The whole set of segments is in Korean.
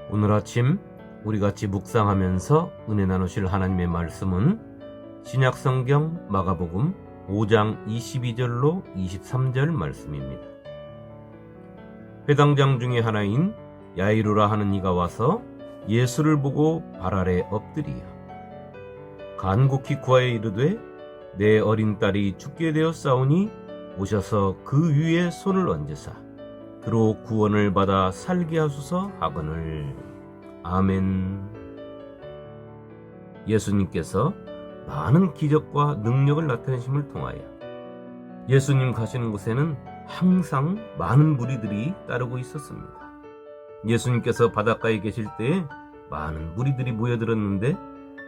오늘 아침 우리 같이 묵상하면서 은혜 나누실 하나님의 말씀은 신약성경 마가복음 5장 22절로 23절 말씀입니다. 회당장 중에 하나인 야이로라 하는 이가 와서 예수를 보고 발 아래 엎드리어 간곡히 구하여 이르되 내 어린 딸이 죽게 되었사오니 오셔서 그 위에 손을 얹으사 그로 구원을 받아 살게 하소서 하거늘. 아멘. 예수님께서 많은 기적과 능력을 나타내심을 통하여 예수님 가시는 곳에는 항상 많은 무리들이 따르고 있었습니다. 예수님께서 바닷가에 계실 때에 많은 무리들이 모여들었는데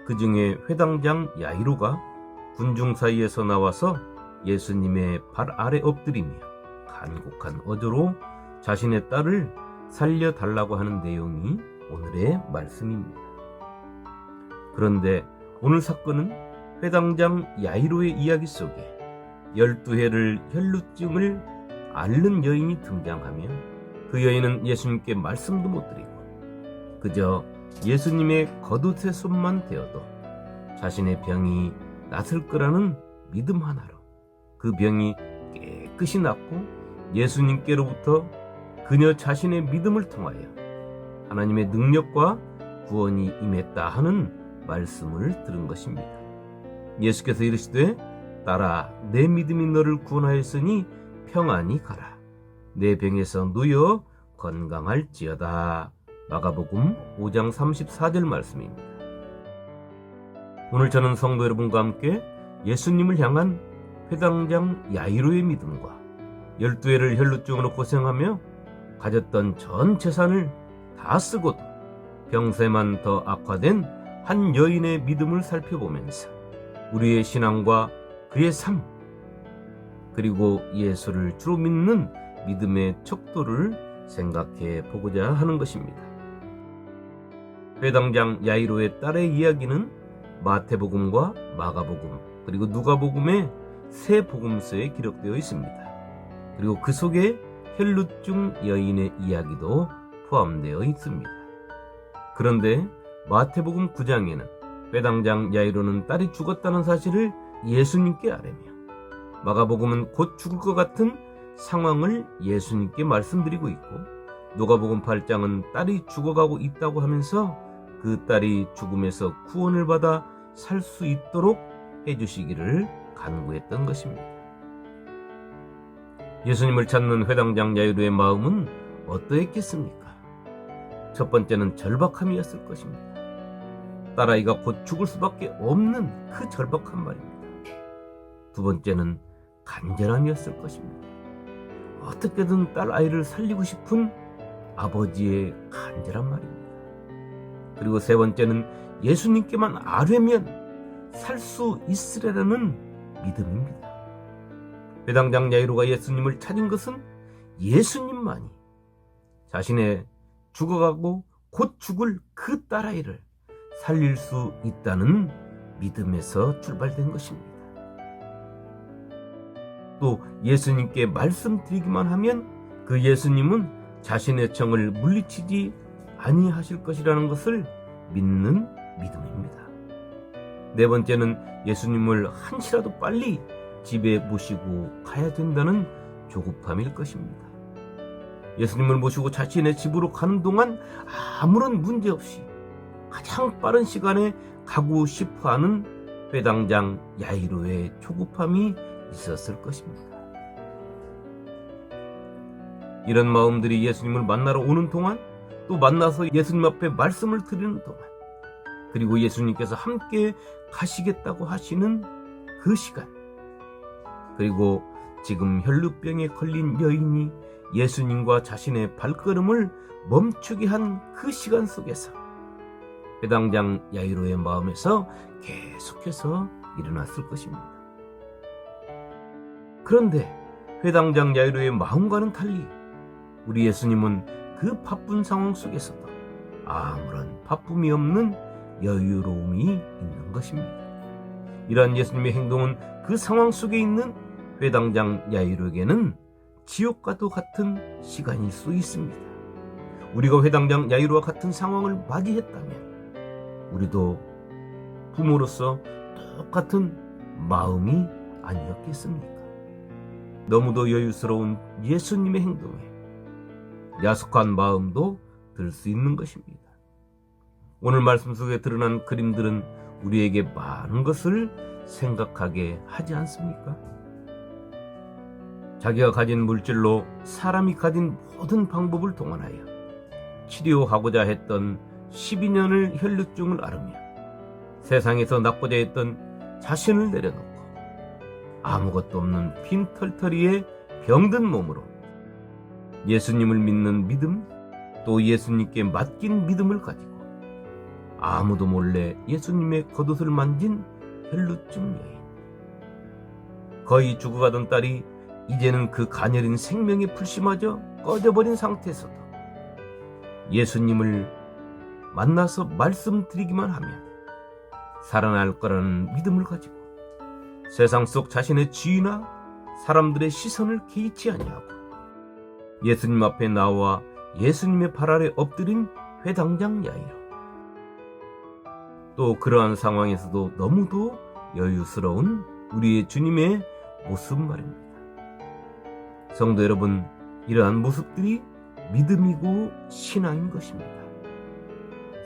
그 중에 회당장 야이로가 군중 사이에서 나와서 예수님의 발 아래 엎드리며 간곡한 어조로 자신의 딸을 살려달라고 하는 내용이 오늘의 말씀입니다. 그런데 오늘 사건은 회당장 야이로의 이야기 속에 12해를 혈루증을 앓는 여인이 등장하며 그 여인은 예수님께 말씀도 못 드리고 그저 예수님의 겉옷의 손만 대어도 자신의 병이 낫을 거라는 믿음 하나로 그 병이 깨끗이 낫고 예수님께로부터 그녀 자신의 믿음을 통하여 하나님의 능력과 구원이 임했다 하는 말씀을 들은 것입니다. 예수께서 이르시되 딸아 내 믿음이 너를 구원하였으니 평안히 가라. 내 병에서 누여 건강할지어다. 마가복음 5장 34절 말씀입니다. 오늘 저는 성도 여러분과 함께 예수님을 향한 회당장 야이로의 믿음과 12해를 혈루증으로 고생하며 가졌던 전 재산을 다 쓰고도 병세만 더 악화된 한 여인의 믿음을 살펴보면서 우리의 신앙과 그의 삶 그리고 예수를 주로 믿는 믿음의 척도를 생각해 보고자 하는 것입니다. 회당장 야이로의 딸의 이야기는 마태복음과 마가복음 그리고 누가복음의 세 복음서에 기록되어 있습니다. 그리고 그 속에 혈루증 여인의 이야기도 포함되어 있습니다. 그런데 마태복음 9장에는 회당장 야이로는 딸이 죽었다는 사실을 예수님께 아뢰며 마가복음은 곧 죽을 것 같은 상황을 예수님께 말씀드리고 있고 누가복음 8장은 딸이 죽어가고 있다고 하면서 그 딸이 죽음에서 구원을 받아 살 수 있도록 해주시기를 간구했던 것입니다. 예수님을 찾는 회당장 야이로의 마음은 어떠했겠습니까? 첫 번째는 절박함이었을 것입니다. 딸아이가 곧 죽을 수밖에 없는 그 절박한 말입니다. 두 번째는 간절함이었을 것입니다. 어떻게든 딸아이를 살리고 싶은 아버지의 간절한 말입니다. 그리고 세 번째는 예수님께만 아뢰면 살 수 있으리라는 믿음입니다. 회당장 야이로가 예수님을 찾은 것은 예수님만이 자신의 죽어가고 곧 죽을 그 딸아이를 살릴 수 있다는 믿음에서 출발된 것입니다. 또 예수님께 말씀드리기만 하면 그 예수님은 자신의 청을 물리치지 아니하실 것이라는 것을 믿는 믿음입니다. 네 번째는 예수님을 한시라도 빨리 집에 모시고 가야 된다는 조급함일 것입니다. 예수님을 모시고 자신의 집으로 가는 동안 아무런 문제 없이 가장 빠른 시간에 가고 싶어하는 회당장 야이로의 조급함이 있었을 것입니다. 이런 마음들이 예수님을 만나러 오는 동안 또 만나서 예수님 앞에 말씀을 드리는 동안 그리고 예수님께서 함께 가시겠다고 하시는 그 시간 그리고 지금 혈루병에 걸린 여인이 예수님과 자신의 발걸음을 멈추게 한 그 시간 속에서 회당장 야이로의 마음에서 계속해서 일어났을 것입니다. 그런데 회당장 야이로의 마음과는 달리 우리 예수님은 그 바쁜 상황 속에서도 아무런 바쁨이 없는 여유로움이 있는 것입니다. 이러한 예수님의 행동은 그 상황 속에 있는 회당장 야이로에게는 지옥과도 같은 시간일 수 있습니다. 우리가 회당장 야이로와 같은 상황을 맞이했다면 우리도 부모로서 똑같은 마음이 아니었겠습니까? 너무도 여유스러운 예수님의 행동에 야속한 마음도 들 수 있는 것입니다. 오늘 말씀 속에 드러난 그림들은 우리에게 많은 것을 생각하게 하지 않습니까? 자기가 가진 물질로 사람이 가진 모든 방법을 동원하여 치료하고자 했던 12년을 혈루증을 앓으며 세상에서 낫고자 했던 자신을 내려놓고 아무것도 없는 빈털터리의 병든 몸으로 예수님을 믿는 믿음, 또 예수님께 맡긴 믿음을 가지고 아무도 몰래 예수님의 겉옷을 만진 혈루증 여인. 거의 죽어가던 딸이 이제는 그 가녀린 생명의 불씨마저 꺼져버린 상태에서도 예수님을 만나서 말씀드리기만 하면 살아날 거라는 믿음을 가지고 세상 속 자신의 지위나 사람들의 시선을 개의치 아니하고 예수님 앞에 나와 예수님의 발 아래 엎드린 회당장 야이로. 또 그러한 상황에서도 너무도 여유스러운 우리의 주님의 모습 말입니다. 성도 여러분, 이러한 모습들이 믿음이고 신앙인 것입니다.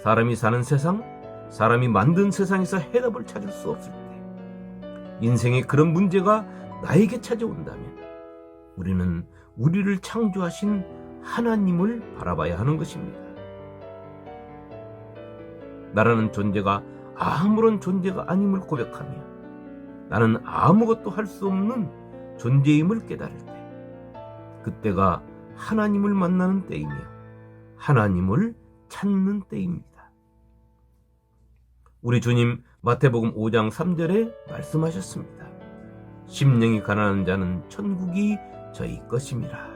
사람이 사는 세상, 사람이 만든 세상에서 해답을 찾을 수 없을 때, 인생에 그런 문제가 나에게 찾아온다면 우리는 우리를 창조하신 하나님을 바라봐야 하는 것입니다. 나라는 존재가 아무런 존재가 아님을 고백하며 나는 아무것도 할 수 없는 존재임을 깨달을 때, 그때가 하나님을 만나는 때이며 하나님을 찾는 때입니다. 우리 주님 마태복음 5장 3절에 말씀하셨습니다. 심령이 가난한 자는 천국이 저희 것임이라.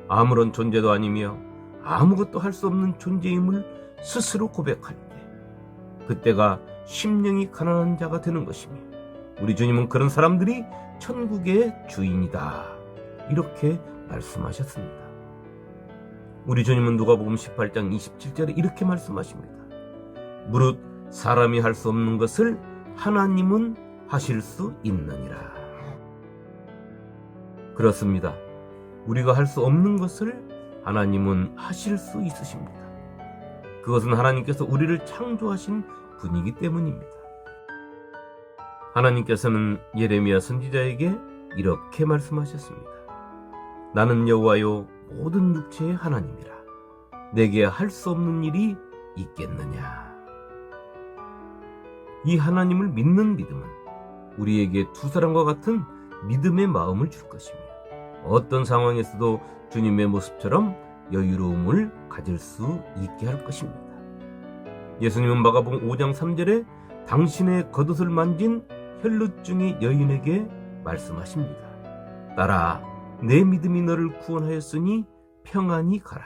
아무런 존재도 아니며 아무것도 할 수 없는 존재임을 스스로 고백할 때, 그때가 심령이 가난한 자가 되는 것이며 우리 주님은 그런 사람들이 천국의 주인이다, 이렇게 말씀하셨습니다. 우리 주님은 누가복음 18장 27절에 이렇게 말씀하십니다. 무릇 사람이 할 수 없는 것을 하나님은 하실 수 있느니라. 그렇습니다. 우리가 할 수 없는 것을 하나님은 하실 수 있으십니다. 그것은 하나님께서 우리를 창조하신 분이기 때문입니다. 하나님께서는 예레미야 선지자에게 이렇게 말씀하셨습니다. 나는 여호와요 모든 육체의 하나님이라. 내게 할 수 없는 일이 있겠느냐. 이 하나님을 믿는 믿음은 우리에게 두 사람과 같은 믿음의 마음을 줄 것이며 어떤 상황에서도 주님의 모습처럼 여유로움을 가질 수 있게 할 것입니다. 예수님은 마가복음 5장 3절에 당신의 겉옷을 만진 혈루증의 여인에게 말씀하십니다. 딸아, 내 믿음이 너를 구원하였으니 평안히 가라.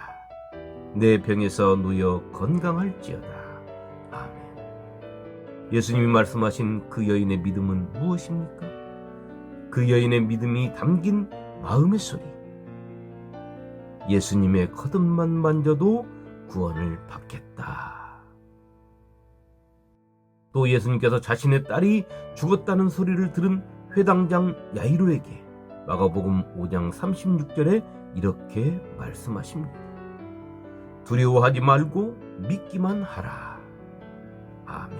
내 병에서 누여 건강할지어다. 아멘. 예수님이 말씀하신 그 여인의 믿음은 무엇입니까? 그 여인의 믿음이 담긴 마음의 소리. 예수님의 겉옷만 만져도 구원을 받겠다. 또 예수님께서 자신의 딸이 죽었다는 소리를 들은 회당장 야이로에게 마가복음 5장 36절에 이렇게 말씀하십니다. 두려워하지 말고 믿기만 하라. 아멘.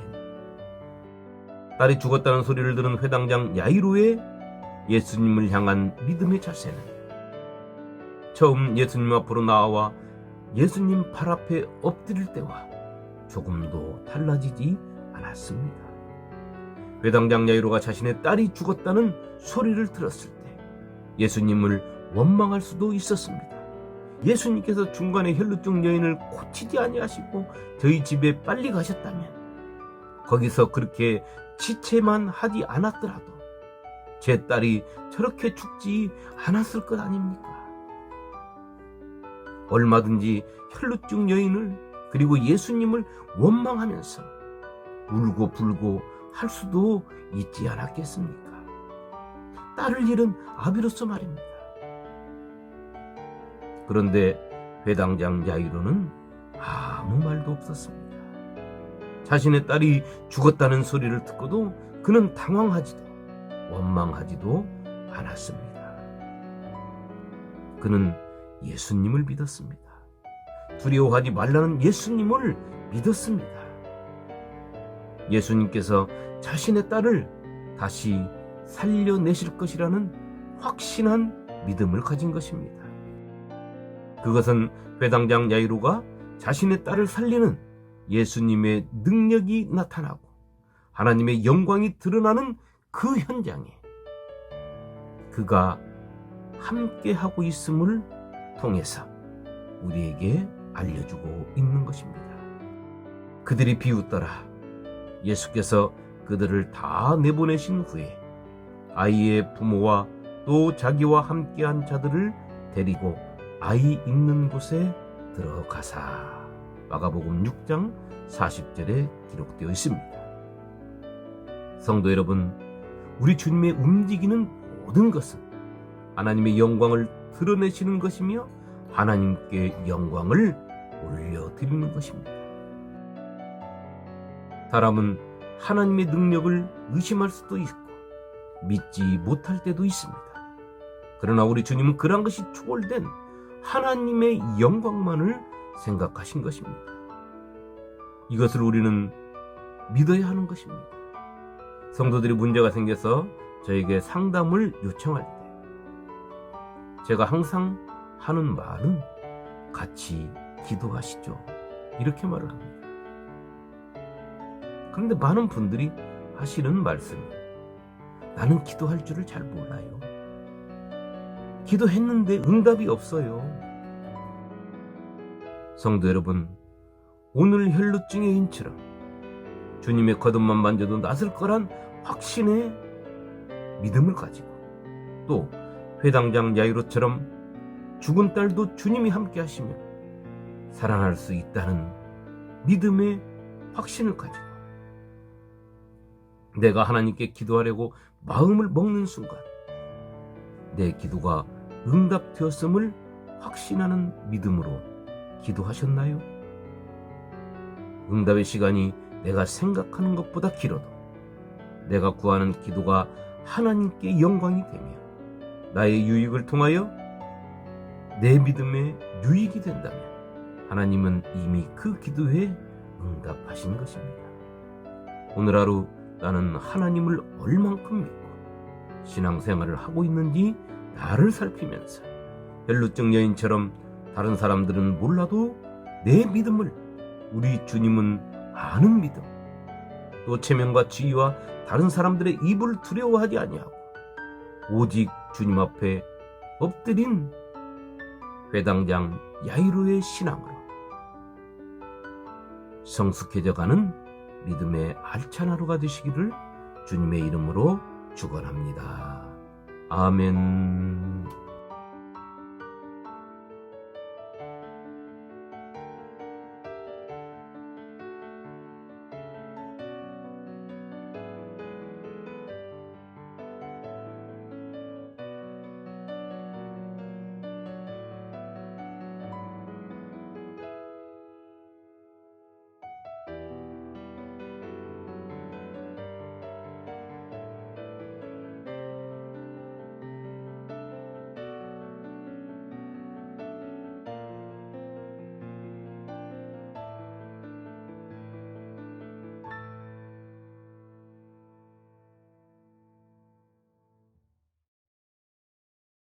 딸이 죽었다는 소리를 들은 회당장 야이로의 예수님을 향한 믿음의 자세는 처음 예수님 앞으로 나와 예수님 발 앞에 엎드릴 때와 조금도 달라지지 않았습니다. 회당장 야이로가 자신의 딸이 죽었다는 소리를 들었을 때 예수님을 원망할 수도 있었습니다. 예수님께서 중간에 혈루증 여인을 고치지 아니하시고 저희 집에 빨리 가셨다면 거기서 그렇게 지체만 하지 않았더라도 제 딸이 저렇게 죽지 않았을 것 아닙니까? 얼마든지 혈루증 여인을 그리고 예수님을 원망하면서 울고 불고 할 수도 있지 않았겠습니까? 딸을 잃은 아비로서 말입니다. 그런데 회당장 야이로는 아무 말도 없었습니다. 자신의 딸이 죽었다는 소리를 듣고도 그는 당황하지도 원망하지도 않았습니다. 그는 예수님을 믿었습니다. 두려워하지 말라는 예수님을 믿었습니다. 예수님께서 자신의 딸을 다시 살려내실 것이라는 확신한 믿음을 가진 것입니다. 그것은 회당장 야이로가 자신의 딸을 살리는 예수님의 능력이 나타나고 하나님의 영광이 드러나는 그 현장에 그가 함께하고 있음을 통해서 우리에게 알려주고 있는 것입니다. 그들이 비웃더라. 예수께서 그들을 다 내보내신 후에 아이의 부모와 또 자기와 함께한 자들을 데리고 아이 있는 곳에 들어가사. 마가복음 6장 40절에 기록되어 있습니다. 성도 여러분, 우리 주님의 움직이는 모든 것은 하나님의 영광을 드러내시는 것이며 하나님께 영광을 올려드리는 것입니다. 사람은 하나님의 능력을 의심할 수도 있고 믿지 못할 때도 있습니다. 그러나 우리 주님은 그런 것이 초월된 하나님의 영광만을 생각하신 것입니다. 이것을 우리는 믿어야 하는 것입니다. 성도들이 문제가 생겨서 저에게 상담을 요청할 때 제가 항상 하는 말은 같이 기도하시죠. 이렇게 말을 합니다. 그런데 많은 분들이 하시는 말씀이 나는 기도할 줄을 잘 몰라요. 기도했는데 응답이 없어요. 성도 여러분, 오늘 혈루증의 인처럼 주님의 겉옷만 만져도 낫을 거란 확신의 믿음을 가지고 또 회당장 야이로처럼 죽은 딸도 주님이 함께 하시며 살아날 수 있다는 믿음의 확신을 가지고 내가 하나님께 기도하려고 마음을 먹는 순간 내 기도가 응답되었음을 확신하는 믿음으로 기도하셨나요? 응답의 시간이 내가 생각하는 것보다 길어도 내가 구하는 기도가 하나님께 영광이 되며 나의 유익을 통하여 내 믿음에 유익이 된다면 하나님은 이미 그 기도에 응답하신 것입니다. 오늘 하루 나는 하나님을 얼만큼 믿고 신앙생활을 하고 있는지 나를 살피면서 혈루증 여인처럼 다른 사람들은 몰라도 내 믿음을 우리 주님은 아는 믿음, 또 체면과 지위와 다른 사람들의 입을 두려워하지 아니하고 오직 주님 앞에 엎드린 회당장 야이로의 신앙으로 성숙해져가는 믿음의 알찬 하루가 되시기를 주님의 이름으로 축원합니다. 아멘.